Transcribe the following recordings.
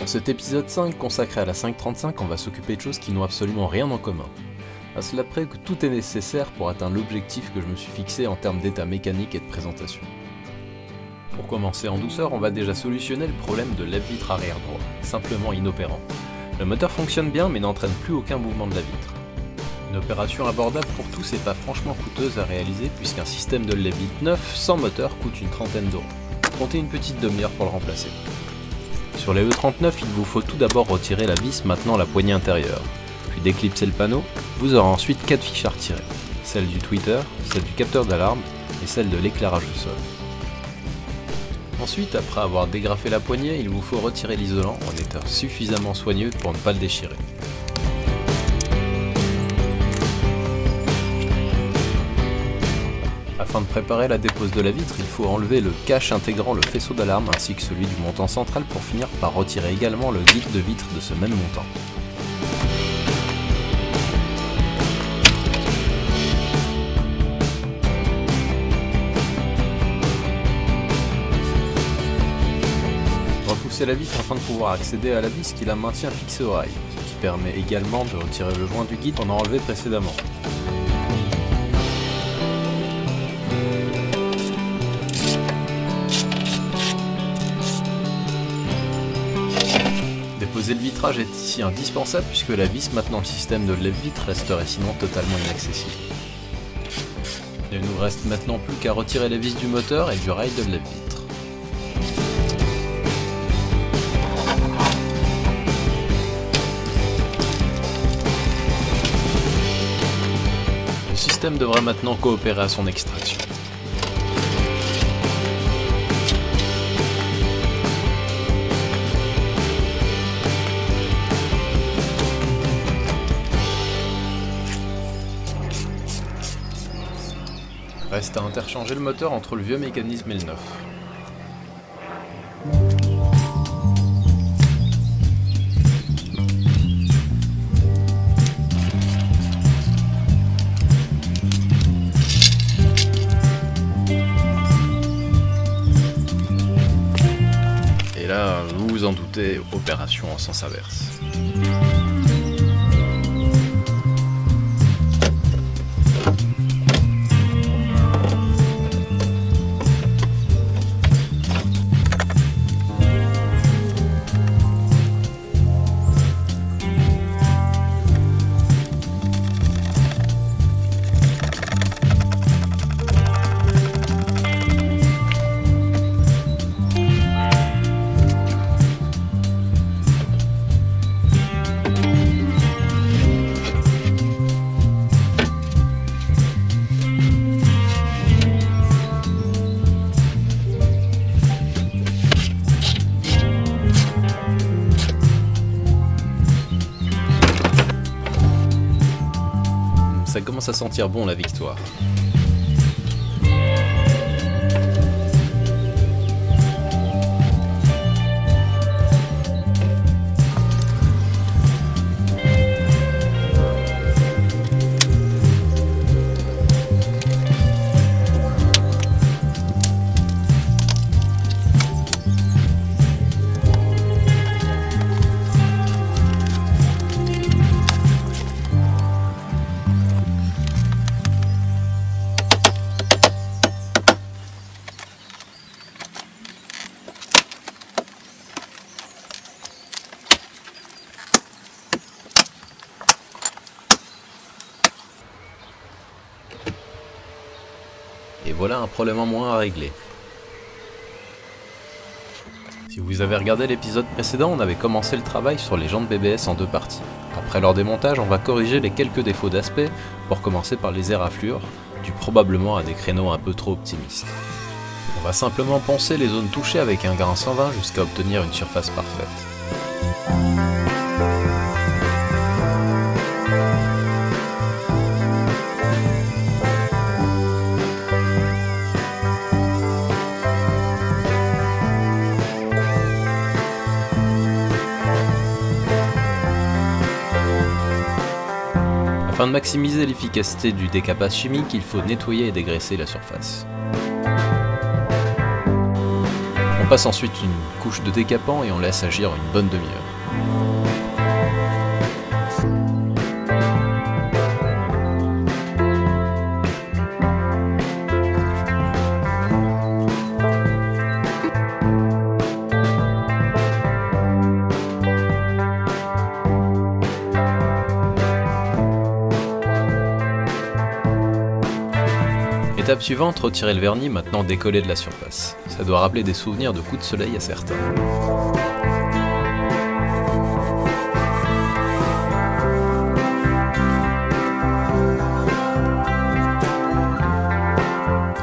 Dans cet épisode 5 consacré à la 535, on va s'occuper de choses qui n'ont absolument rien en commun. À cela près que tout est nécessaire pour atteindre l'objectif que je me suis fixé en termes d'état mécanique et de présentation. Pour commencer en douceur, on va déjà solutionner le problème de lève-vitre arrière droit, simplement inopérant. Le moteur fonctionne bien mais n'entraîne plus aucun mouvement de la vitre. Une opération abordable pour tous et pas franchement coûteuse à réaliser puisqu'un système de lève-vitre neuf sans moteur coûte une trentaine d'euros. Comptez une petite demi-heure pour le remplacer. Sur les E39, il vous faut tout d'abord retirer la vis maintenant la poignée intérieure, puis déclipser le panneau. Vous aurez ensuite 4 fiches à retirer, celle du tweeter, celle du capteur d'alarme et celle de l'éclairage du sol. Ensuite, après avoir dégrafé la poignée, il vous faut retirer l'isolant en étant suffisamment soigneux pour ne pas le déchirer. Afin de préparer la dépose de la vitre, il faut enlever le cache intégrant le faisceau d'alarme ainsi que celui du montant central pour finir par retirer également le guide de vitre de ce même montant. Repousser la vitre afin de pouvoir accéder à la vis qui la maintient fixée au rail, ce qui permet également de retirer le joint du guide qu'on a enlevé précédemment. Déposer le vitrage est ici indispensable puisque la vis maintenant le système de lève-vitre resterait sinon totalement inaccessible. Il ne nous reste maintenant plus qu'à retirer les vis du moteur et du rail de lève-vitre. Le système devrait maintenant coopérer à son extraction. Reste à interchanger le moteur entre le vieux mécanisme et le neuf. Et là, vous vous en doutez, opération en sens inverse. Ça commence à sentir bon la victoire. Et voilà un problème en moins à régler. Si vous avez regardé l'épisode précédent, on avait commencé le travail sur les jantes BBS en 2 parties. Après leur démontage, on va corriger les quelques défauts d'aspect, pour commencer par les éraflures, dues probablement à des créneaux un peu trop optimistes. On va simplement poncer les zones touchées avec un grain 120 jusqu'à obtenir une surface parfaite. Afin de maximiser l'efficacité du décapage chimique, il faut nettoyer et dégraisser la surface. On passe ensuite une couche de décapant et on laisse agir une bonne demi-heure. Étape suivante, retirer le vernis maintenant décollé de la surface. Ça doit rappeler des souvenirs de coups de soleil à certains.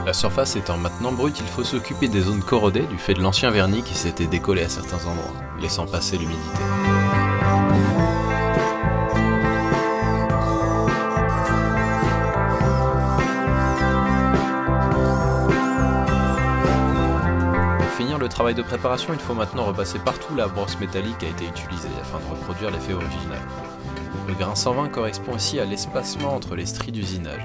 La surface étant maintenant brute, il faut s'occuper des zones corrodées du fait de l'ancien vernis qui s'était décollé à certains endroits, laissant passer l'humidité. Le travail de préparation, il faut maintenant repasser partout la brosse métallique qui a été utilisée afin de reproduire l'effet original. Le grain 120 correspond ici à l'espacement entre les stries d'usinage.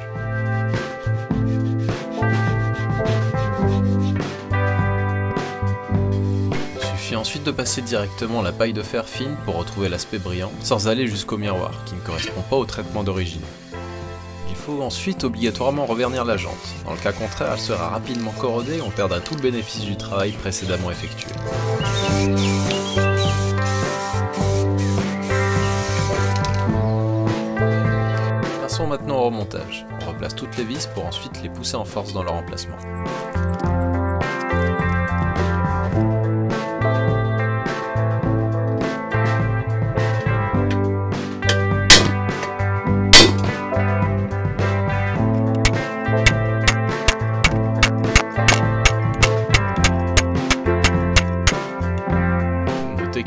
Il suffit ensuite de passer directement la paille de fer fine pour retrouver l'aspect brillant, sans aller jusqu'au miroir, qui ne correspond pas au traitement d'origine. Il faut ensuite obligatoirement revernir la jante. Dans le cas contraire, elle sera rapidement corrodée et on perdra tout le bénéfice du travail précédemment effectué. Passons maintenant au remontage. On replace toutes les vis pour ensuite les pousser en force dans leur emplacement.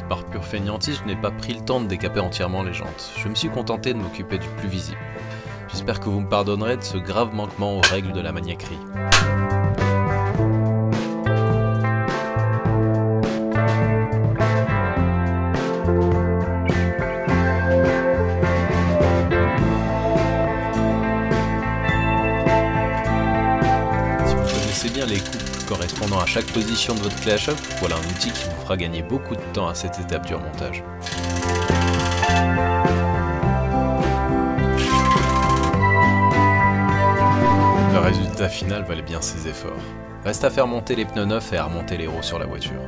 Par pure fainéantise, je n'ai pas pris le temps de décaper entièrement les jantes. Je me suis contenté de m'occuper du plus visible. J'espère que vous me pardonnerez de ce grave manquement aux règles de la maniaquerie. Si vous connaissez bien les coupes correspondant à chaque position de votre clé à choc, voilà un outil qui vous fera gagner beaucoup de temps à cette étape du remontage. Le résultat final valait bien ses efforts. Reste à faire monter les pneus neufs et à remonter les roues sur la voiture.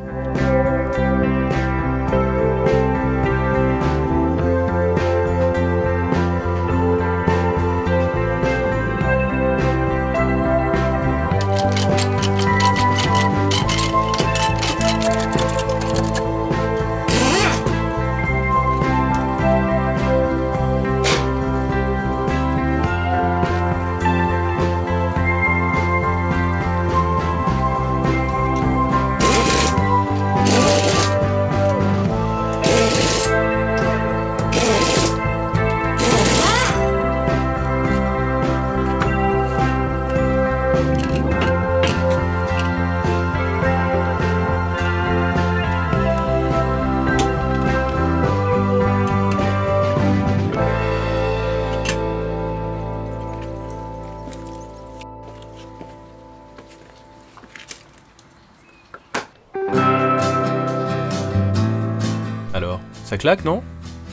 Alors, ça claque, non?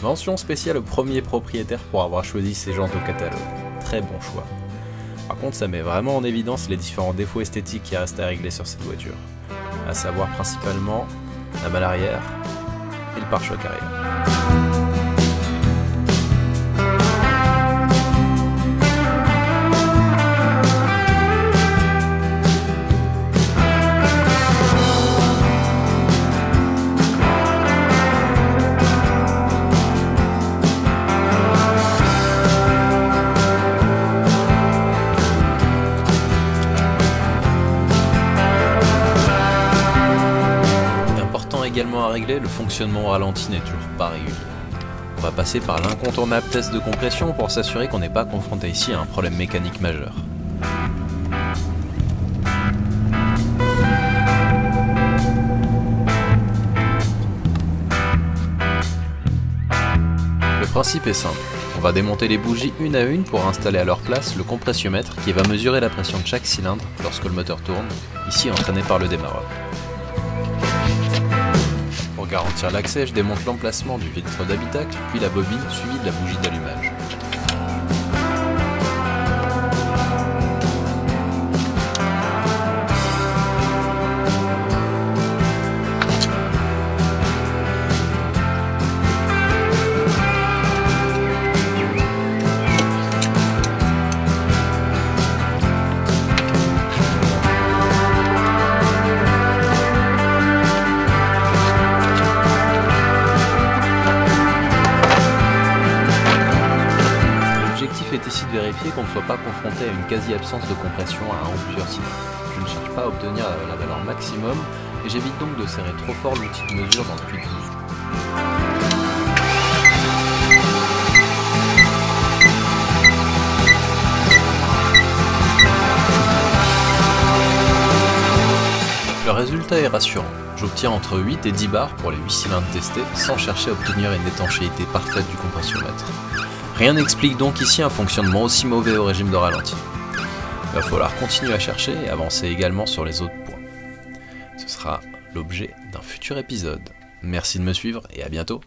Mention spéciale au premier propriétaire pour avoir choisi ces jantes au catalogue. Très bon choix. Par contre, ça met vraiment en évidence les différents défauts esthétiques qui restent à régler sur cette voiture. À savoir principalement la malle arrière et le pare-choc arrière. Également à régler, le fonctionnement au ralenti n'est toujours pas régulier. On va passer par l'incontournable test de compression pour s'assurer qu'on n'est pas confronté ici à un problème mécanique majeur. Le principe est simple, on va démonter les bougies une à une pour installer à leur place le compressiomètre qui va mesurer la pression de chaque cylindre lorsque le moteur tourne, ici entraîné par le démarreur. garantir l'accès, je démonte l'emplacement du filtre d'habitacle, puis la bobine suivie de la bougie d'allumage. L'objectif est ici de vérifier qu'on ne soit pas confronté à une quasi-absence de compression à un ou plusieurs cylindres. Je ne cherche pas à obtenir la valeur maximum et j'évite donc de serrer trop fort l'outil de mesure dans le puits de bougie. Le résultat est rassurant. J'obtiens entre 8 et 10 bars pour les 8 cylindres testés sans chercher à obtenir une étanchéité parfaite du compressiomètre. Rien n'explique donc ici un fonctionnement aussi mauvais au régime de ralenti. Il va falloir continuer à chercher et avancer également sur les autres points. Ce sera l'objet d'un futur épisode. Merci de me suivre et à bientôt.